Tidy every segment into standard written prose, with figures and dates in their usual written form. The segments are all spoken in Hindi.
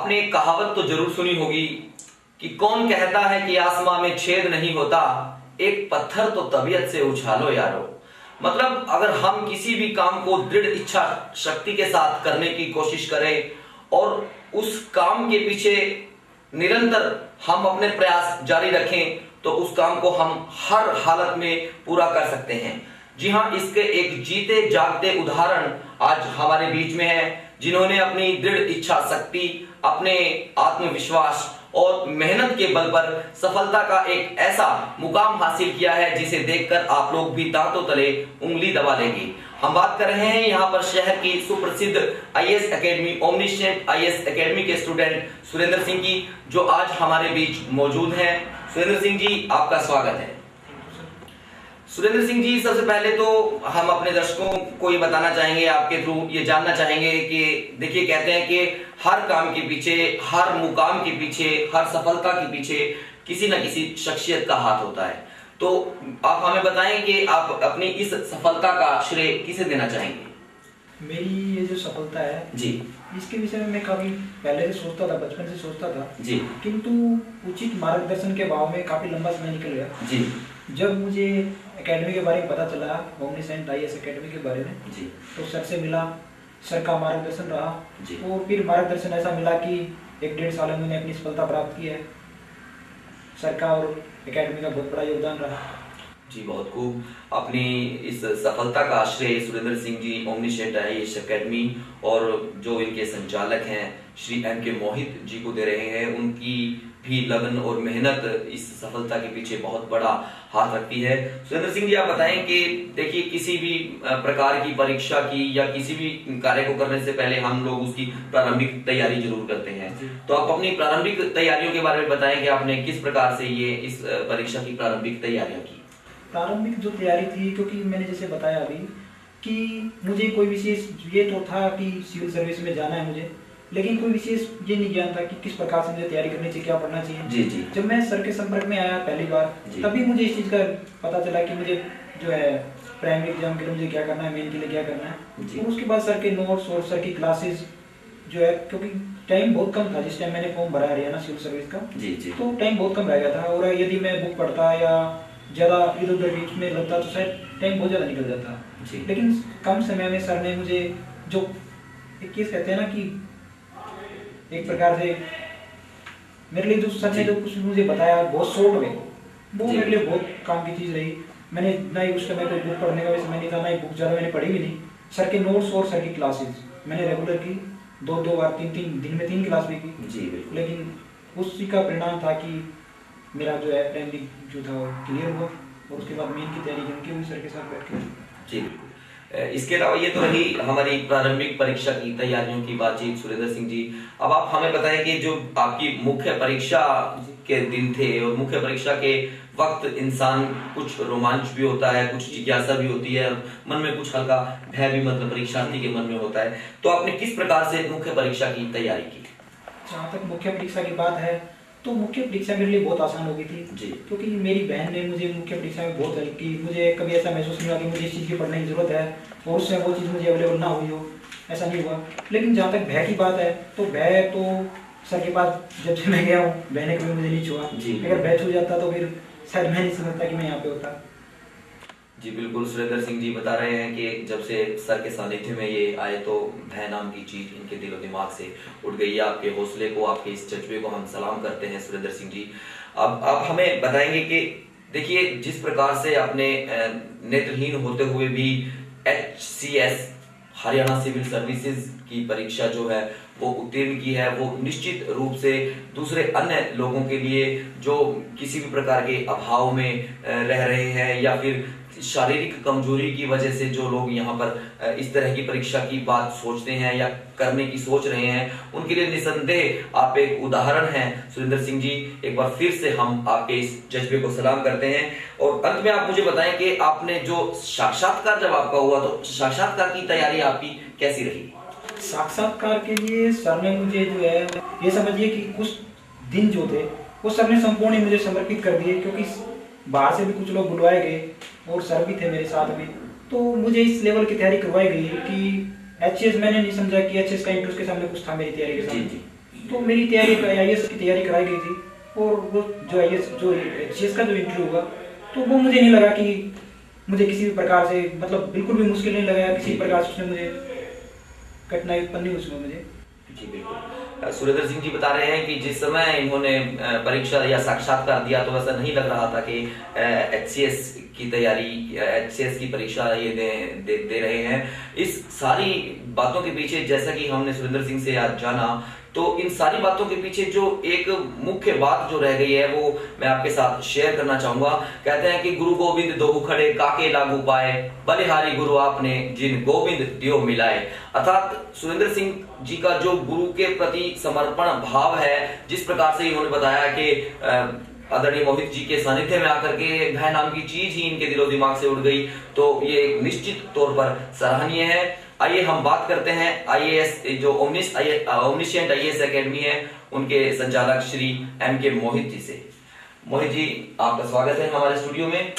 आपने एक कहावत तो जरूर सुनी होगी कि कौन कहता है कि आसमां में छेद नहीं होता, एक पत्थर तो तबीयत से उछालो यारो। मतलब अगर हम किसी भी काम को दृढ़ इच्छा शक्ति के साथ करने की कोशिश करें और उस काम के पीछे निरंतर हम अपने प्रयास जारी रखें तो उस काम को हम हर हालत में पूरा कर सकते हैं। जी हाँ, इसके एक जीते जागते उदाहरण आज हमारे बीच में है, जिन्होंने अपनी दृढ़ इच्छा शक्ति, अपने आत्मविश्वास और मेहनत के बल पर सफलता का एक ऐसा मुकाम हासिल किया है जिसे देखकर आप लोग भी दांतों तले उंगली दबा लेंगे। हम बात कर रहे हैं यहाँ पर शहर की सुप्रसिद्ध आईएएस एकेडमी, ओमनीशेंट आईएएस एकेडमी के स्टूडेंट सुरेंद्र सिंह की, जो आज हमारे बीच मौजूद हैं। सुरेंद्र सिंह जी, आपका स्वागत है। सुरेंद्र सिंह जी, सबसे पहले तो हम अपने दर्शकों को ये बताना चाहेंगे, आपके थ्रू ये जानना चाहेंगे कि देखिए, कहते हैं कि हर काम के पीछे, हर मुकाम के पीछे, हर सफलता के पीछे किसी न किसी शख्सियत का हाथ होता है। तो आप हमें बताएं कि आप अपनी इस सफलता का श्रेय किसे देना चाहेंगे? मेरी ये जो सफलता है जी, इसके विषय में मैं काफी पहले से सोचता था, बचपन से सोचता था जी, किंतु उचित मार्गदर्शन के अभाव में काफी लंबा समय निकल गया। जी, जब मुझे एकेडमी के बारे में पता चला, ओमनीशेंट आईएएस एकेडमी के बारे में, जी, तो सर से मिला, सर का मार्गदर्शन रहा जी। और फिर मार्गदर्शन ऐसा मिला कि 1-1.5 साल में मैंने अपनी सफलता प्राप्त की है। सर का और एकेडमी का बहुत बड़ा योगदान रहा। जी, बहुत खूब। अपनी इस सफलता का श्रेय सुरेंद्र सिंह जी, ओमनीशेंट आईएएस एकेडमी और जो इनके संचालक हैं श्री एम.के. मोहित जी को दे रहे हैं। उनकी भी लगन और मेहनत इस सफलता के पीछे बहुत बड़ा हाथ रखती है। सुरेंद्र सिंह जी, आप बताएं कि देखिए, किसी भी प्रकार की परीक्षा की या किसी भी कार्य को करने से पहले हम लोग उसकी प्रारंभिक तैयारी जरूर करते हैं। तो आप अपनी प्रारंभिक तैयारियों के बारे में बताएं कि आपने किस प्रकार से ये इस परीक्षा की प्रारंभिक तैयारियां की? प्रारंभिक जो तैयारी थी, क्योंकि मैंने जैसे बताया अभी कि मुझे कोई विशेष ये तो था कि सिविल सर्विस में जाना है मुझे, लेकिन कोई विशेष ये नहीं ज्ञान था कि किस प्रकार से मुझे तैयारी करनी चाहिए, क्या पढ़ना चाहिए। जी, जी। जब मैं सर के संपर्क में आया पहली बार, तभी मुझे इस चीज़ का पता चला कि मुझे जो है प्राइमरी एग्जाम के लिए मुझे क्या करना है, मेन के लिए क्या करना है। तो उसके बाद सर के नोट्स और सर की क्लासेस जो है, क्योंकि टाइम बहुत कम था जिस टाइम मैंने फॉर्म भरा हरियाणा सिविल सर्विस का, जी, जी। तो टाइम बहुत कम रह गया था और यदि मैं बुक पढ़ता या ज़्यादा इधर उधर बीच में लगता तो शायद टाइम बहुत ज़्यादा निकल जाता। लेकिन कम समय में सर ने मुझे जो एक चीज़ कहते हैं ना कि एक प्रकार से मेरे लिए जो सर ने जो कुछ मुझे बताया बहुत शॉर्ट में, वो मेरे लिए बहुत काम की चीज़ रही। मैंने ना ही उस समय कोई बुक पढ़ने का भी समय नहीं था, ना ही बुक ज़्यादा मैंने पढ़ी भी नहीं। सर के नोट्स और सर की क्लासेस मैंने रेगुलर की, 2-2 बार, 3-3 दिन में 3 क्लास भी की। जी, बिल्कुल। लेकिन उसी का परिणाम था कि मेरा जो है प्राइमरी जो था वो क्लियर हुआ और उसके बाद मेन की तैयारी उनकी हुई सर के साथ बैठ के। जी, बिल्कुल। इसके अलावा ये तो रही हमारी प्रारंभिक परीक्षा की तैयारियों की बातचीत। सुरेंद्र सिंह जी, अब आप हमें बताएं कि जो आपकी मुख्य परीक्षा के दिन थे और मुख्य परीक्षा के वक्त इंसान कुछ रोमांच भी होता है, कुछ जिज्ञासा भी होती है, मन में कुछ हल्का भय भी मतलब परीक्षार्थी के मन में होता है। तो आपने किस प्रकार से मुख्य परीक्षा की तैयारी की? जहाँ तक मुख्य परीक्षा की बात है तो मुख्य परीक्षा मेरे लिए बहुत आसान हो गई थी जी, क्योंकि मेरी बहन ने मुझे मुख्य परीक्षा में बहुत हेल्प की। मुझे कभी ऐसा महसूस नहीं हुआ कि मुझे इस चीज़ की पढ़ने की जरूरत है और उससे वो चीज़ मुझे अवेलेबल ना हुई हो, ऐसा नहीं हुआ। लेकिन जहाँ तक भय की बात है तो भय तो सर के पास जब से मैं गया हूँ, भय ने कभी मुझे नहीं छुआ। अगर भय छू जाता तो फिर शायद मैं नहीं समझता कि मैं यहाँ पे होता। जी, बिल्कुल। सुरेंद्र सिंह जी बता रहे हैं कि जब से सर के सानिध्य में ये आए तो भय नाम की चीज इनके दिलो दिमाग से उठ गई है। आपके हौसले को, आपके इस जज्बे को हम सलाम करते हैं सुरेंद्र सिंह जी। अब आप हमें बताएंगे कि देखिए, जिस प्रकार से आपने नेत्रहीन होते हुए भी HCS हरियाणा सिविल सर्विसेज की परीक्षा जो है वो उत्तीर्ण की है, वो निश्चित रूप से दूसरे अन्य लोगों के लिए जो किसी भी प्रकार के अभाव में रह रहे हैं या फिर शारीरिक कमजोरी की वजह से जो लोग यहाँ पर इस तरह की परीक्षा की बात सोचते हैं या करने की सोच रहे हैं, उनके लिए निसंदेह आप एक उदाहरण हैं सुरेंद्र सिंह जी। एक बार फिर से हम आपके इस जज्बे को सलाम करते हैं। और अंत में आप मुझे बताएं कि आपने जो साक्षात्कार जब आपका हुआ तो साक्षात्कार की तैयारी आपकी कैसी रही? साक्षात्कार के लिए सर ने मुझे जो है ये समझिए कि कुछ दिन जो थे वो सर ने संपूर्ण मुझे समर्पित कर दिए, क्योंकि बाहर से भी कुछ लोग बुलवाए गए और सर भी थे मेरे साथ में। तो मुझे इस लेवल की तैयारी करवाई गई कि HCS मैंने नहीं समझा कि HCS का इंटरेस्ट के सामने कुछ था मेरी तैयारी के सामने। तो मेरी तैयारी IAS की तैयारी कराई गई थी, और वो जो IAS जो HCS का जो इंटरव्यू होगा, तो वो मुझे नहीं लगा कि मुझे किसी भी प्रकार से, मतलब बिल्कुल भी मुश्किल नहीं लगा, किसी प्रकार से उसने मुझे कठिनाई उत्पन्न हुई उसमें मुझे। जी बिल्कुल। सुरेंद्र सिंह जी बता रहे हैं कि जिस समय इन्होंने परीक्षा या साक्षात्कार दिया तो ऐसा नहीं लग रहा था कि HCS की तैयारी, HCS की परीक्षा ये दे रहे हैं। इस सारी बातों के पीछे, जैसा कि हमने सुरेंद्र सिंह से आज जाना, तो इन सारी बातों के पीछे जो एक मुख्य बात जो रह गई है वो मैं आपके साथ शेयर करना चाहूंगा। कहते हैं कि गुरु गोविंद दोहु खड़े काके लागू पाए, बलिहारी गुरु आपने जिन गोविंद दियो मिलाए। अर्थात सुरेंद्र सिंह जी का जो गुरु के प्रति समर्पण भाव है, जिस प्रकार से इन्होंने बताया कि आदरणीय मोहित जी के सानिध्य में आकर के भय नाम की चीज ही इनके दिलो दिमाग से उड़ गई, तो ये निश्चित तौर पर सराहनीय है। आइए हम बात करते हैं IAS जो ओमनिशिएंट IAS एकेडमी है, उनके संचालक श्री MK मोहित जी से। मोहित जी, आपका स्वागत है हमारे स्टूडियो में।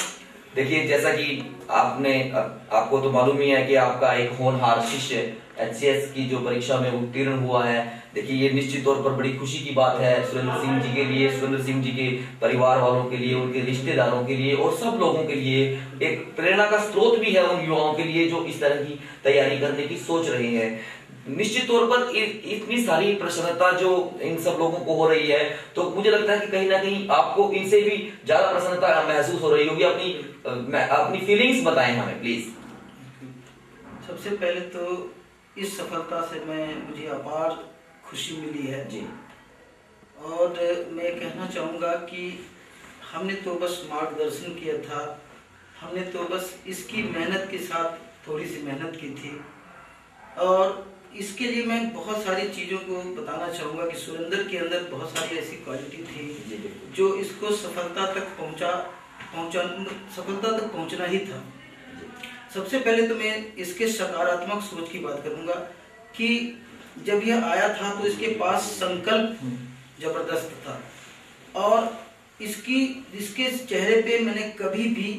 देखिए, जैसा कि आपको तो मालूम ही है कि आपका एक होनहार शिष्य HCS की जो परीक्षा में उत्तीर्ण हुआ है। देखिए, ये निश्चित तौर पर बड़ी खुशी की बात है सुरेंद्र सिंह जी के लिए, सुरेंद्र सिंह जी के परिवार वालों के लिए, उनके रिश्तेदारों के लिए और सब लोगों के लिए। एक प्रेरणा का स्रोत भी है उन युवाओं के लिए जो इस तरह की तैयारी करने की सोच रहे हैं। निश्चित तौर पर इतनी सारी प्रसन्नता जो इन सब लोगों को हो रही है, तो मुझे लगता है कि कहीं ना कहीं आपको इनसे भी ज्यादा प्रसन्नता महसूस हो रही होगी। अपनी फीलिंग्स बताएं हमें प्लीज। सबसे पहले तो इस सफलता से मुझे अपार खुशी मिली है जी। और मैं कहना चाहूँगा कि हमने तो बस मार्गदर्शन किया था, हमने तो बस इसकी मेहनत के साथ थोड़ी सी मेहनत की थी। और इसके लिए मैं बहुत सारी चीज़ों को बताना चाहूँगा कि सुरेंद्र के अंदर बहुत सारी ऐसी क्वालिटी थी जो इसको सफलता तक पहुँचना ही था। सबसे पहले तो मैं इसके सकारात्मक सोच की बात करूँगा कि जब यह आया था तो इसके पास संकल्प जबरदस्त था, और इसके चेहरे पे मैंने कभी भी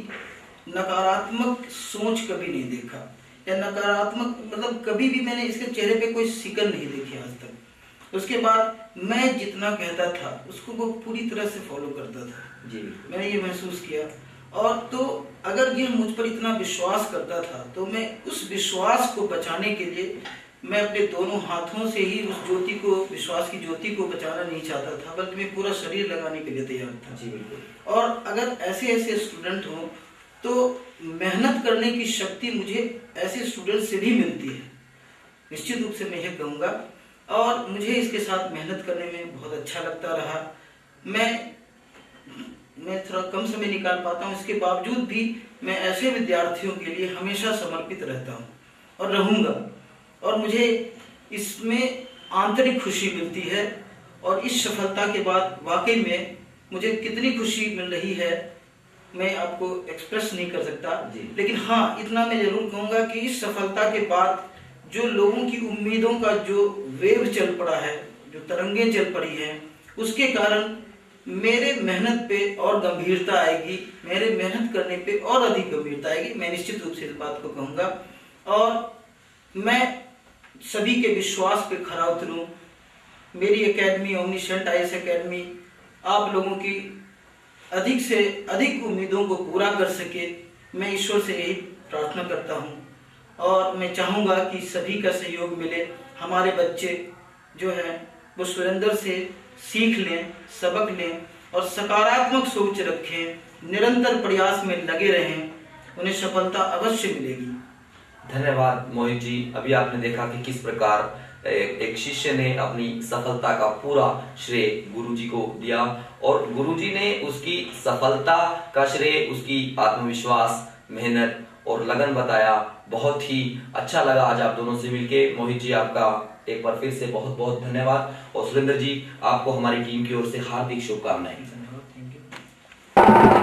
नकारात्मक सोच कभी नहीं देखा, या नकारात्मक मतलब कभी भी मैंने इसके चेहरे पे कोई शिकन नहीं देखी आज तक। उसके बाद मैं जितना कहता था उसको वो पूरी तरह से फॉलो करता था जी। मैंने ये महसूस किया। और तो अगर ये मुझ पर इतना विश्वास करता था तो मैं उस विश्वास को बचाने के लिए मैं अपने दोनों हाथों से ही उस ज्योति को, विश्वास की ज्योति को बचाना नहीं चाहता था, बल्कि मैं पूरा शरीर लगाने के लिए तैयार था। जी बिल्कुल। और अगर ऐसे स्टूडेंट हों तो मेहनत करने की शक्ति मुझे ऐसे स्टूडेंट से भी मिलती है, निश्चित रूप से मैं यह कहूँगा। और मुझे इसके साथ मेहनत करने में बहुत अच्छा लगता रहा। मैं थोड़ा कम समय निकाल पाता हूँ, इसके बावजूद भी मैं ऐसे विद्यार्थियों के लिए हमेशा समर्पित रहता हूँ और रहूँगा। और मुझे इसमें आंतरिक खुशी मिलती है, और इस सफलता के बाद वाकई में मुझे कितनी खुशी मिल रही है मैं आपको एक्सप्रेस नहीं कर सकता। लेकिन हाँ, इतना मैं जरूर कहूँगा कि इस सफलता के बाद जो लोगों की उम्मीदों का जो वेव चल पड़ा है, जो तरंगें चल पड़ी हैं, उसके कारण मेरे मेहनत पे और गंभीरता आएगी, मेरे मेहनत करने पे और अधिक गंभीरता आएगी। मैं निश्चित रूप से इस बात को कहूँगा, और मैं सभी के विश्वास पे खरा उतरूँ। मेरी एकेडमी ओमनिशिएंट IAS एकेडमी आप लोगों की अधिक से अधिक उम्मीदों को पूरा कर सके, मैं ईश्वर से यही प्रार्थना करता हूँ। और मैं चाहूँगा कि सभी का सहयोग मिले, हमारे बच्चे जो हैं वो सुरेंद्र से सीख लें, सबक लें और सकारात्मक सोच रखें, निरंतर प्रयास में लगे रहें, उन्हें सफलता अवश्य मिलेगी। धन्यवाद मोहित जी। अभी आपने देखा कि किस प्रकार एक शिष्य ने अपनी सफलता का पूरा श्रेय गुरुजी को दिया, और गुरुजी ने उसकी सफलता का श्रेय उसकी आत्मविश्वास, मेहनत और लगन बताया। बहुत ही अच्छा लगा आज आप दोनों से मिलके। मोहित जी, आपका एक बार फिर से बहुत बहुत धन्यवाद, और सुरेंद्र जी, आपको हमारी टीम की ओर से हार्दिक शुभकामनाएं। धन्यवाद, थैंक यू।